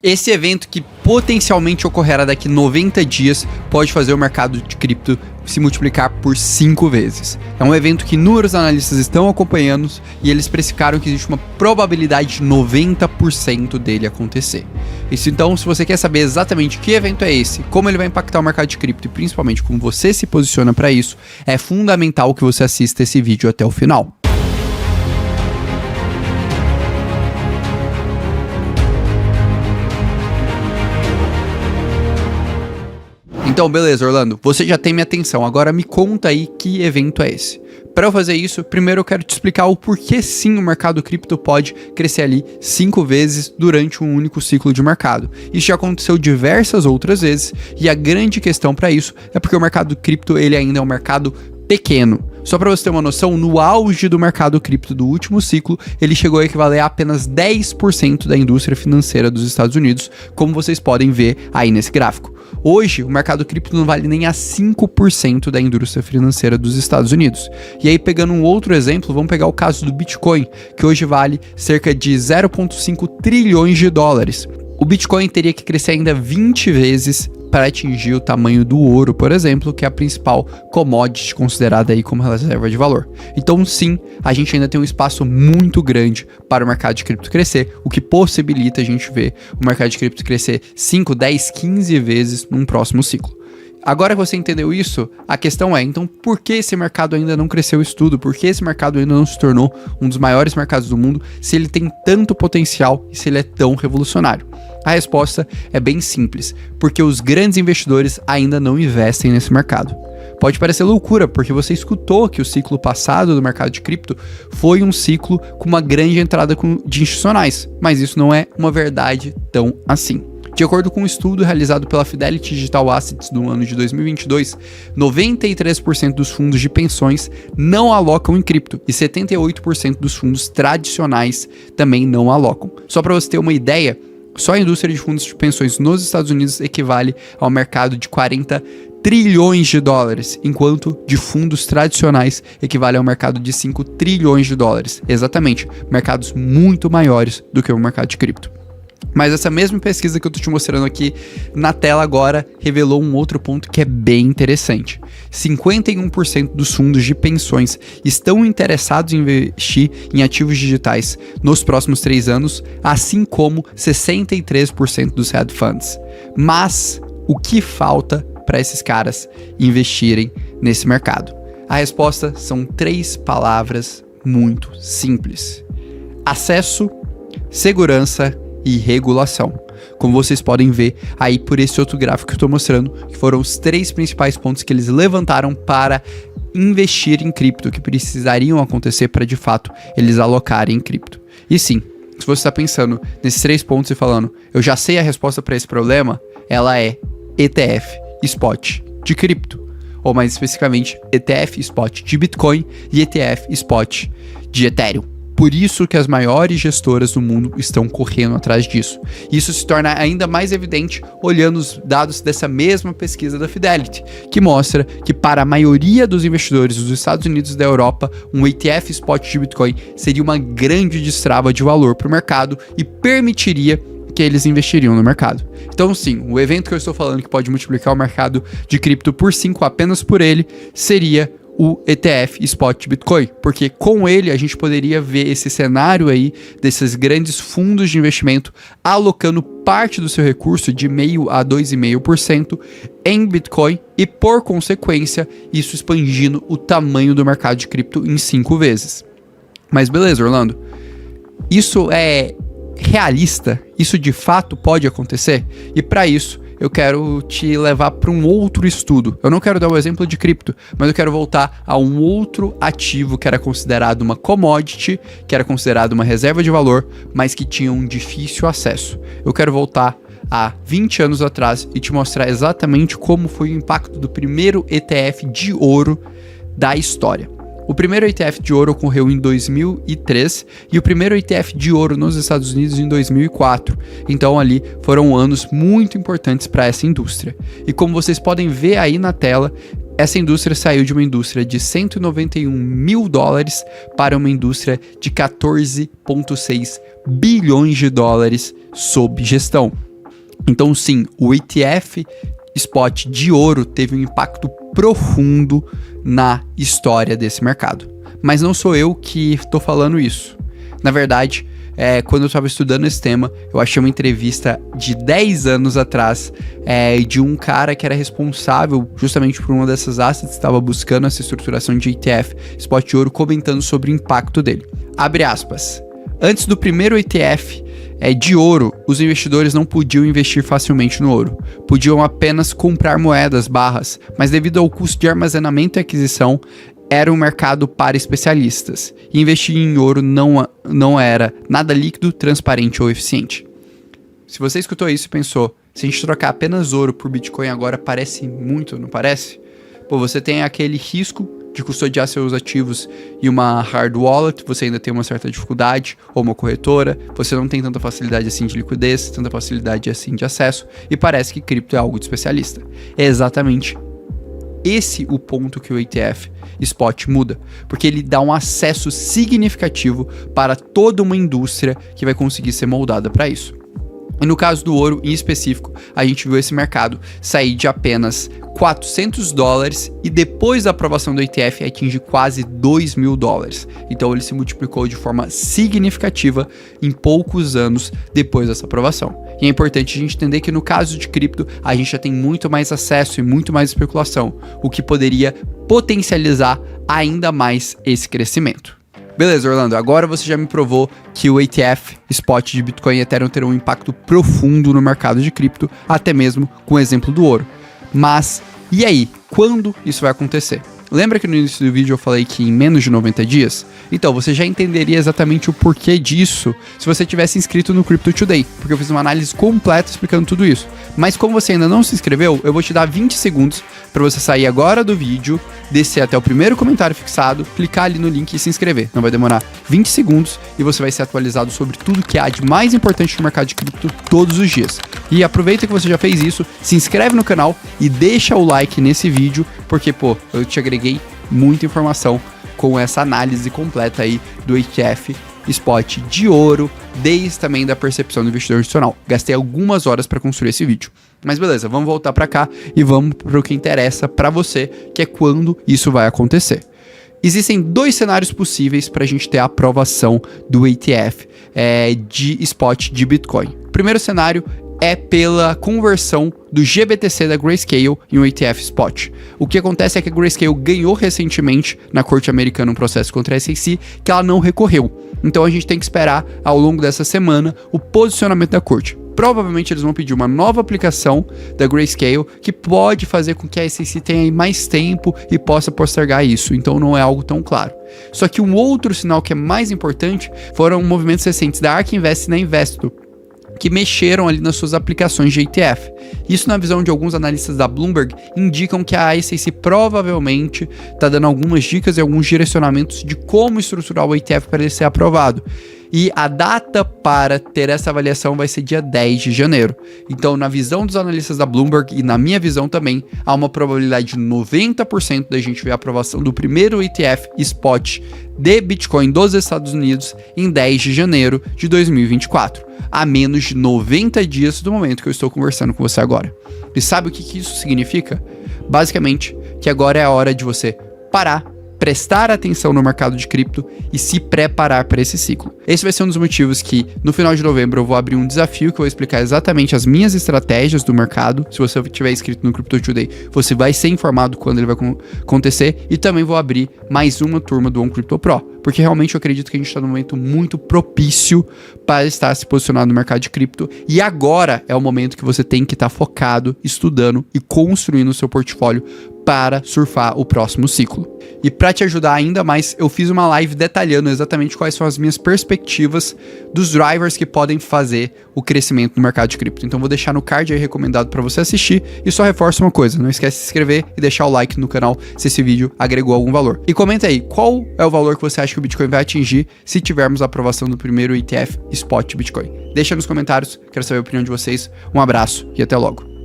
Esse evento, que potencialmente ocorrerá daqui 90 dias, pode fazer o mercado de cripto se multiplicar por 5 vezes. É um evento que inúmeros analistas estão acompanhando e eles precificaram que existe uma probabilidade de 90% dele acontecer. Isso, então, se você quer saber exatamente que evento é esse, como ele vai impactar o mercado de cripto e principalmente como você se posiciona para isso, é fundamental que você assista esse vídeo até o final. Então, beleza, Orlando, você já tem minha atenção, agora me conta aí que evento é esse. Para eu fazer isso, primeiro eu quero te explicar o porquê sim o mercado cripto pode crescer ali 5 vezes durante um único ciclo de mercado. Isso já aconteceu diversas outras vezes e a grande questão para isso é porque o mercado cripto ele ainda é um mercado pequeno. Só para você ter uma noção, no auge do mercado cripto do último ciclo, ele chegou a equivaler a apenas 10% da indústria financeira dos Estados Unidos, como vocês podem ver aí nesse gráfico. Hoje, o mercado cripto não vale nem a 5% da indústria financeira dos Estados Unidos. E aí, pegando um outro exemplo, vamos pegar o caso do Bitcoin, que hoje vale cerca de 0,5 trilhões de dólares. O Bitcoin teria que crescer ainda 20 vezes para atingir o tamanho do ouro, por exemplo, que é a principal commodity considerada aí como reserva de valor. Então, sim, a gente ainda tem um espaço muito grande para o mercado de cripto crescer, o que possibilita a gente ver o mercado de cripto crescer 5, 10, 15 vezes num próximo ciclo. Agora que você entendeu isso, a questão é, então, por que esse mercado ainda não cresceu isso tudo? Por que esse mercado ainda não se tornou um dos maiores mercados do mundo, se ele tem tanto potencial e se ele é tão revolucionário? A resposta é bem simples, porque os grandes investidores ainda não investem nesse mercado. Pode parecer loucura, porque você escutou que o ciclo passado do mercado de cripto foi um ciclo com uma grande entrada de institucionais, mas isso não é uma verdade tão assim. De acordo com um estudo realizado pela Fidelity Digital Assets no ano de 2022, 93% dos fundos de pensões não alocam em cripto e 78% dos fundos tradicionais também não alocam. Só para você ter uma ideia, só a indústria de fundos de pensões nos Estados Unidos equivale ao mercado de 40 trilhões de dólares, enquanto de fundos tradicionais equivale ao mercado de 5 trilhões de dólares. Exatamente, mercados muito maiores do que o mercado de cripto. Mas essa mesma pesquisa que eu tô te mostrando aqui na tela agora revelou um outro ponto que é bem interessante. 51% dos fundos de pensões estão interessados em investir em ativos digitais nos próximos 3 anos, assim como 63% dos hedge funds. Mas o que falta para esses caras investirem nesse mercado? A resposta são 3 palavras muito simples: acesso, segurança e regulação. Como vocês podem ver aí por esse outro gráfico que eu estou mostrando, que foram os 3 principais pontos que eles levantaram para investir em cripto, que precisariam acontecer para de fato eles alocarem em cripto. E sim, se você está pensando nesses 3 pontos e falando, eu já sei a resposta para esse problema, ela é ETF Spot de cripto, ou mais especificamente ETF Spot de Bitcoin e ETF Spot de Ethereum. Por isso que as maiores gestoras do mundo estão correndo atrás disso. Isso se torna ainda mais evidente olhando os dados dessa mesma pesquisa da Fidelity, que mostra que para a maioria dos investidores dos Estados Unidos e da Europa, um ETF Spot de Bitcoin seria uma grande destrava de valor para o mercado e permitiria que eles investiriam no mercado. Então sim, o evento que eu estou falando que pode multiplicar o mercado de cripto por 5 apenas por ele seria o ETF Spot de Bitcoin, porque com ele a gente poderia ver esse cenário aí desses grandes fundos de investimento alocando parte do seu recurso de 0,5% a 2,5% em Bitcoin e, por consequência, isso expandindo o tamanho do mercado de cripto em 5 vezes. Mas beleza, Orlando, isso é realista? Isso de fato pode acontecer? E para isso, eu quero te levar para um outro estudo. Eu não quero dar o exemplo de cripto, mas eu quero voltar a um outro ativo que era considerado uma commodity, que era considerado uma reserva de valor, mas que tinha um difícil acesso. Eu quero voltar a 20 anos atrás e te mostrar exatamente como foi o impacto do primeiro ETF de ouro da história. O primeiro ETF de ouro ocorreu em 2003 e o primeiro ETF de ouro nos Estados Unidos em 2004. Então ali foram anos muito importantes para essa indústria. E como vocês podem ver aí na tela, essa indústria saiu de uma indústria de 191 mil dólares para uma indústria de 14,6 bilhões de dólares sob gestão. Então sim, o ETF Spot de ouro teve um impacto profundo na história desse mercado. Mas não sou eu que estou falando isso. Na verdade, quando eu estava estudando esse tema, eu achei uma entrevista de 10 anos atrás de um cara que era responsável justamente por uma dessas assets que estava buscando essa estruturação de ETF Spot de ouro, comentando sobre o impacto dele. Abre aspas. Antes do primeiro ETF de ouro, os investidores não podiam investir facilmente no ouro. Podiam apenas comprar moedas barras, mas devido ao custo de armazenamento e aquisição, era um mercado para especialistas. E investir em ouro não era nada líquido, transparente ou eficiente. Se você escutou isso e pensou, se a gente trocar apenas ouro por Bitcoin agora parece muito, não parece? Pô, você tem aquele risco de custodiar seus ativos em uma hard wallet, você ainda tem uma certa dificuldade, ou uma corretora, você não tem tanta facilidade assim de liquidez, tanta facilidade assim de acesso, e parece que cripto é algo de especialista. É exatamente esse o ponto que o ETF Spot muda, porque ele dá um acesso significativo para toda uma indústria que vai conseguir ser moldada para isso. E no caso do ouro, em específico, a gente viu esse mercado sair de apenas $400 e depois da aprovação do ETF atingir quase $2.000. Então ele se multiplicou de forma significativa em poucos anos depois dessa aprovação. E é importante a gente entender que no caso de cripto, a gente já tem muito mais acesso e muito mais especulação, o que poderia potencializar ainda mais esse crescimento. Beleza, Orlando, agora você já me provou que o ETF Spot de Bitcoin e Ethereum terão um impacto profundo no mercado de cripto, até mesmo com o exemplo do ouro. Mas, e aí? Quando isso vai acontecer? Lembra que no início do vídeo eu falei que em menos de 90 dias? Então, você já entenderia exatamente o porquê disso se você tivesse inscrito no Crypto Today, porque eu fiz uma análise completa explicando tudo isso. Mas como você ainda não se inscreveu, eu vou te dar 20 segundos para você sair agora do vídeo, descer até o primeiro comentário fixado, clicar ali no link e se inscrever. Não vai demorar 20 segundos e você vai ser atualizado sobre tudo que há de mais importante no mercado de cripto todos os dias. E aproveita que você já fez isso, se inscreve no canal e deixa o like nesse vídeo, porque, pô, eu te agreguei muita informação com essa análise completa aí do ETF Spot de ouro, desde também da percepção do investidor institucional. Gastei algumas horas para construir esse vídeo. Mas beleza, vamos voltar para cá e vamos para o que interessa para você, que é quando isso vai acontecer. Existem dois cenários possíveis para a gente ter a aprovação do ETF de Spot de Bitcoin. O primeiro cenário é pela conversão do GBTC da Grayscale em um ETF Spot. O que acontece é que a Grayscale ganhou recentemente na corte americana um processo contra a SEC que ela não recorreu. Então a gente tem que esperar ao longo dessa semana o posicionamento da corte. Provavelmente eles vão pedir uma nova aplicação da Grayscale que pode fazer com que a SEC tenha mais tempo e possa postergar isso. Então não é algo tão claro. Só que um outro sinal que é mais importante foram movimentos recentes da ARK Invest e da Investo, que mexeram ali nas suas aplicações de ETF. Isso, na visão de alguns analistas da Bloomberg, indicam que a SEC provavelmente está dando algumas dicas e alguns direcionamentos de como estruturar o ETF para ele ser aprovado. E a data para ter essa avaliação vai ser dia 10 de janeiro. Então, na visão dos analistas da Bloomberg e na minha visão também, há uma probabilidade de 90% da gente ver a aprovação do primeiro ETF Spot de Bitcoin dos Estados Unidos em 10 de janeiro de 2024, a menos de 90 dias do momento que eu estou conversando com você agora. E sabe o que isso significa? Basicamente, que agora é a hora de você parar, prestar atenção no mercado de cripto e se preparar para esse ciclo. Esse vai ser um dos motivos que no final de novembro eu vou abrir um desafio que eu vou explicar exatamente as minhas estratégias do mercado. Se você estiver inscrito no Crypto Today, você vai ser informado quando ele vai acontecer, e também vou abrir mais uma turma do OnCrypto Pro, porque realmente eu acredito que a gente está num momento muito propício para estar se posicionando no mercado de cripto, e agora é o momento que você tem que estar focado, estudando e construindo o seu portfólio para surfar o próximo ciclo. E para te ajudar ainda mais, eu fiz uma live detalhando exatamente quais são as minhas perspectivas dos drivers que podem fazer o crescimento no mercado de cripto. Então vou deixar no card aí recomendado para você assistir, e só reforça uma coisa, não esquece de se inscrever e deixar o like no canal se esse vídeo agregou algum valor. E comenta aí, qual é o valor que você acha que o Bitcoin vai atingir se tivermos a aprovação do primeiro ETF Spot Bitcoin? Deixa nos comentários, quero saber a opinião de vocês. Um abraço e até logo.